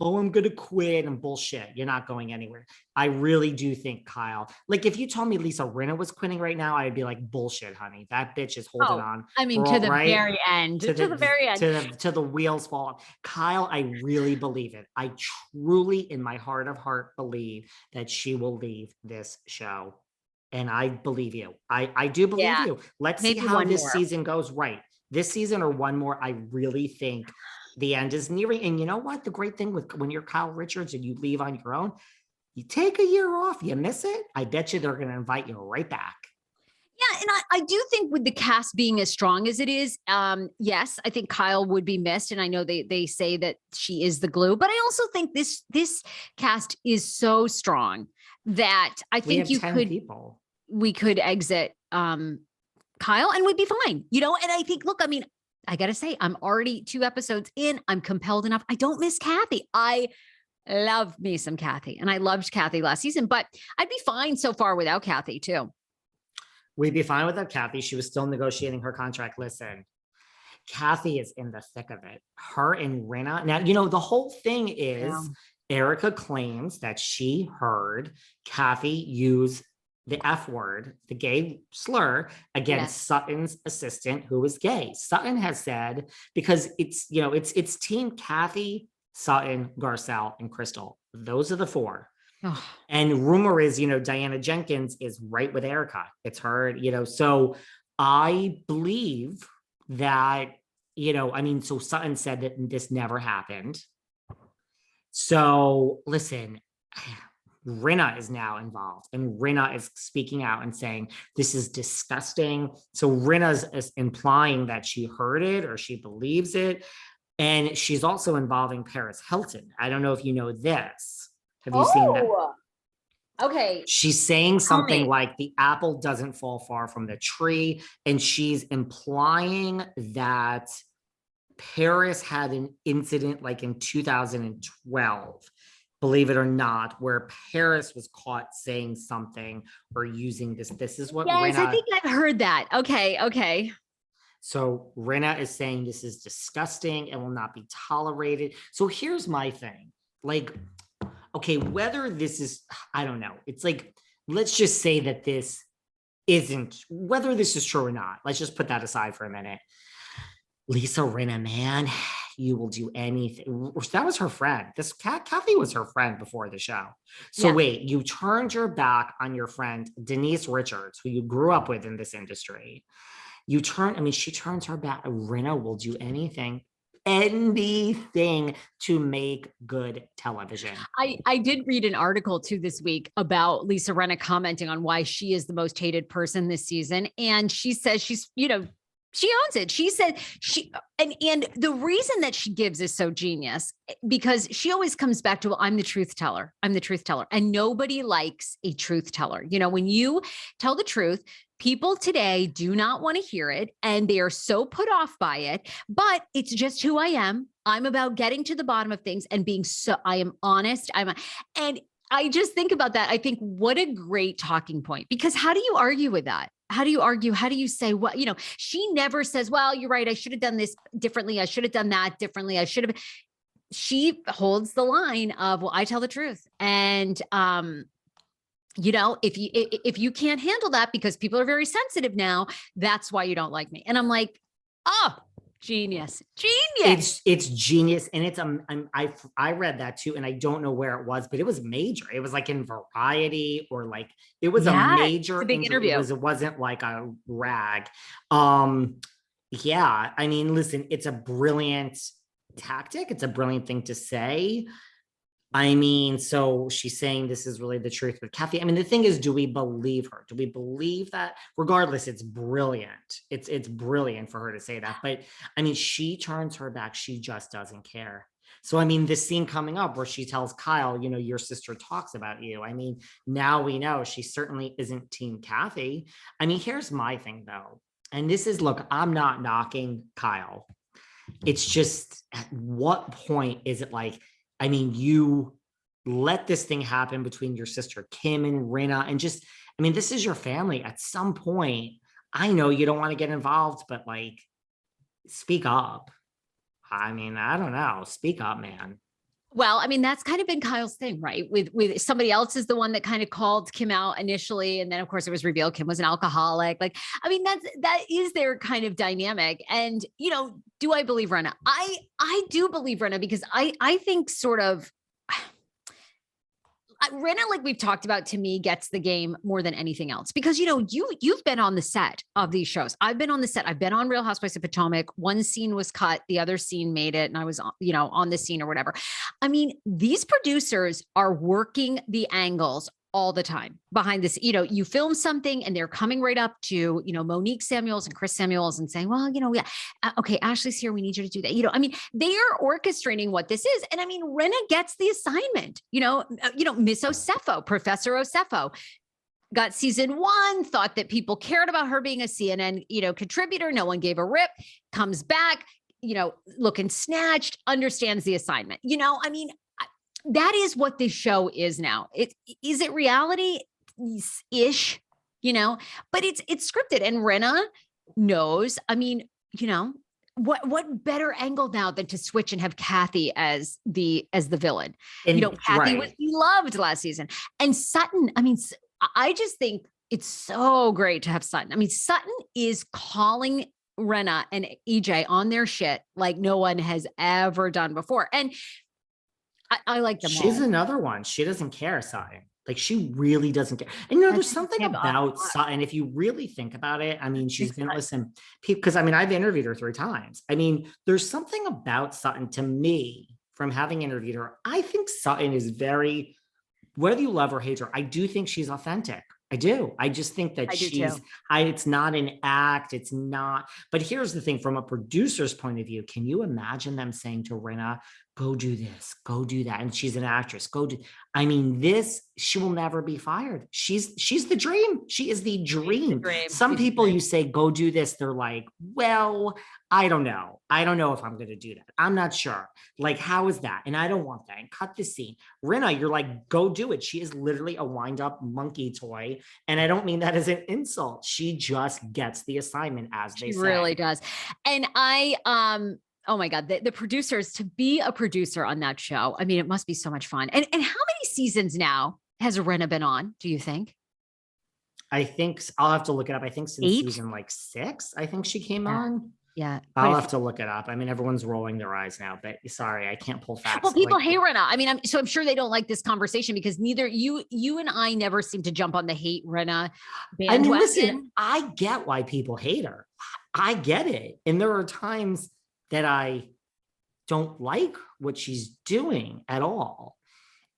oh, I'm going to quit and bullshit. You're not going anywhere. I really do think Kyle, like if you told me Lisa Rinna was quitting right now, I'd be like, bullshit, honey. That bitch is holding Oh, on I mean, for to all the right. very end, To to the very end. to the wheels fall off. Kyle, I really believe it. I truly, in my heart of heart, believe that she will leave this show. And I believe you. I do believe Yeah, you. Let's see maybe how one this more. season goes. Right. This season or one more, I really think the end is nearing. And you know what? The great thing with when you're Kyle Richards and you leave on your own, you take a year off, you miss it. I bet you they're going to invite you right back. Yeah, and I do think with the cast being as strong as it is, yes, I think Kyle would be missed, and I know they say that she is the glue, but I also think this cast is so strong that I We think have 10 people. We could exit Kyle and we'd be fine, you know. And I think, look, I mean, I gotta say, I'm already 2 episodes in. I'm compelled enough. I don't miss Kathy. I love me some Kathy, and I loved Kathy last season, but I'd be fine so far without Kathy too. We'd be fine without Kathy. She was still negotiating her contract. Listen, Kathy is in the thick of it. Her and Rinna. Now, you know, the whole thing is Erika claims that she heard Kathy use the F word, the gay slur, against Sutton's assistant, who is gay. Sutton has said, because it's, you know, it's team Kathy, Sutton, Garcelle, and Crystal. Those are the 4. Oh. And rumor is, you know, Diana Jenkins is right with Erika. It's her, you know, so I believe that, you know, I mean, so Sutton said that this never happened. So listen, Rinna is now involved, and Rinna is speaking out and saying this is disgusting. So Rinna's is implying that she heard it or she believes it. And she's also involving Paris Hilton. I don't know if you know this. Have you seen that? Okay. She's saying something like the apple doesn't fall far from the tree. And she's implying that Paris had an incident like in 2012, believe it or not, where Paris was caught saying something or using this. This is what Yes, Rinna, I think I've heard that. Okay. So Rinna is saying this is disgusting and will not be tolerated. So here's my thing. Like, okay, whether this is, I don't know. It's like, let's just say that this isn't, whether this is true or not. Let's just put that aside for a minute. Lisa Rinna, man, you will do anything. That was her friend. This Kathy was her friend before the show. So wait, you turned your back on your friend, Denise Richards, who you grew up with in this industry. She turns her back. Rinna will do anything to make good television. I did read an article too this week about Lisa Rinna commenting on why she is the most hated person this season. And she says she's, you know, she owns it. She said and the reason that she gives is so genius, because she always comes back to, well, I'm the truth teller. I'm the truth teller. And nobody likes a truth teller. You know, when you tell the truth, people today do not want to hear it, and they are so put off by it, but it's just who I am. I'm about getting to the bottom of things and I am honest. And I just think about that. I think what a great talking point, because how do you argue with that? How do you argue? How do you say what, you know, she never says, well, you're right. I should have done this differently. I should have done that differently. She holds the line of, well, I tell the truth. And, you know, if you can't handle that because people are very sensitive now, that's why you don't like me. And I'm like, oh, genius. It's genius. And I read that too, and I don't know where it was, but it was major. It was like in Variety, or like it was a major big interview. It wasn't like a rag. Yeah, I mean, listen, it's a brilliant tactic. It's a brilliant thing to say. I mean, so she's saying this is really the truth with Kathy. I mean, the thing is, do we believe her? Do we believe that? Regardless, it's brilliant. It's brilliant for her to say that. But I mean, she turns her back. She just doesn't care. So, I mean, this scene coming up where she tells Kyle, you know, your sister talks about you. I mean, now we know she certainly isn't Team Kathy. I mean, here's my thing though. And this is, look, I'm not knocking Kyle. It's just, at what point is it like, I mean, you let this thing happen between your sister Kim and Rinna, and just, I mean, this is your family. At some point, I know you don't want to get involved, but like, speak up. I mean, I don't know. Speak up, man. Well, I mean, that's kind of been Kyle's thing, right? With somebody else is the one that kind of called Kim out initially. And then of course it was revealed Kim was an alcoholic. Like, I mean, that is their kind of dynamic. And, do I believe Rinna? I do believe Rinna because I think sort of Rinna, like we've talked about, to me, gets the game more than anything else because you've been on the set of these shows. I've been on the set. I've been on Real Housewives of Potomac. One scene was cut, the other scene made it, and I was on the scene or whatever. I mean, these producers are working the angles all the time behind this. You film something and they're coming right up to Monique Samuels and Chris Samuels and saying, well, yeah, okay, Ashley's here, we need you to do that. I mean, they are orchestrating what this is. And I mean, Rinna gets the assignment. Miss Osefo, Professor Osefo, got season 1, thought that people cared about her being a CNN contributor. No one gave a rip, comes back, looking snatched, understands the assignment. I mean, that is what this show is now. Is it reality ish, but it's scripted, and Rinna knows. I mean, what better angle now than to switch and have Kathy as the villain? And Kathy was beloved last season, and Sutton. I mean, I just think it's so great to have Sutton. I mean, Sutton is calling Rinna and EJ on their shit like no one has ever done before, and I like them. She's another one. She doesn't care, Sutton. Like, she really doesn't care. And there's something about Sutton, if you really think about it. I mean, she's been, listen, because I mean, I've interviewed her 3 times. I mean, there's something about Sutton, to me, from having interviewed her. I think Sutton is very, whether you love or hate her, I do think she's authentic. I do. I just think that it's not an act. It's not. But here's the thing, from a producer's point of view, can you imagine them saying to Rinna, go do this, go do that? And she's an actress. I mean, she will never be fired. She's the dream. She is the dream. Some people, you say, go do this, they're like, well, I don't know. I don't know if I'm going to do that. I'm not sure. Like, how is that? And I don't want that. And cut the scene. Rinna, you're like, go do it. She is literally a wind up monkey toy. And I don't mean that as an insult. She just gets the assignment, as they say. She really does. And oh my God, the producers, to be a producer on that show, I mean, it must be so much fun. And how many seasons now has Rinna been on, do you think? I think I'll have to look it up. I think since season 6, I think she came on. Yeah. I'll have to look it up. I mean, everyone's rolling their eyes now, but sorry, I can't pull facts. Well, people hate Rinna. I mean, I'm sure they don't like this conversation because neither you and I never seem to jump on the hate Rinna bandwagon. I mean, listen, I get why people hate her. I get it. And there are times that I don't like what she's doing at all.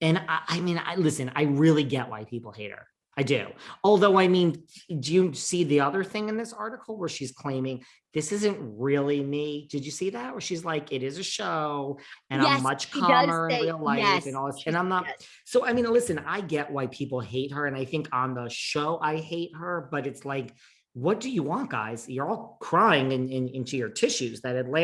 And I mean, listen, I really get why people hate her. I do. Although, I mean, do you see the other thing in this article where she's claiming this isn't really me? Did you see that? Where she's like, it is a show and I'm much calmer in real life and all this. And I'm not. So, I mean, listen, I get why people hate her. And I think on the show, I hate her, but it's like, what do you want, guys? You're all crying into your tissues that Atlanta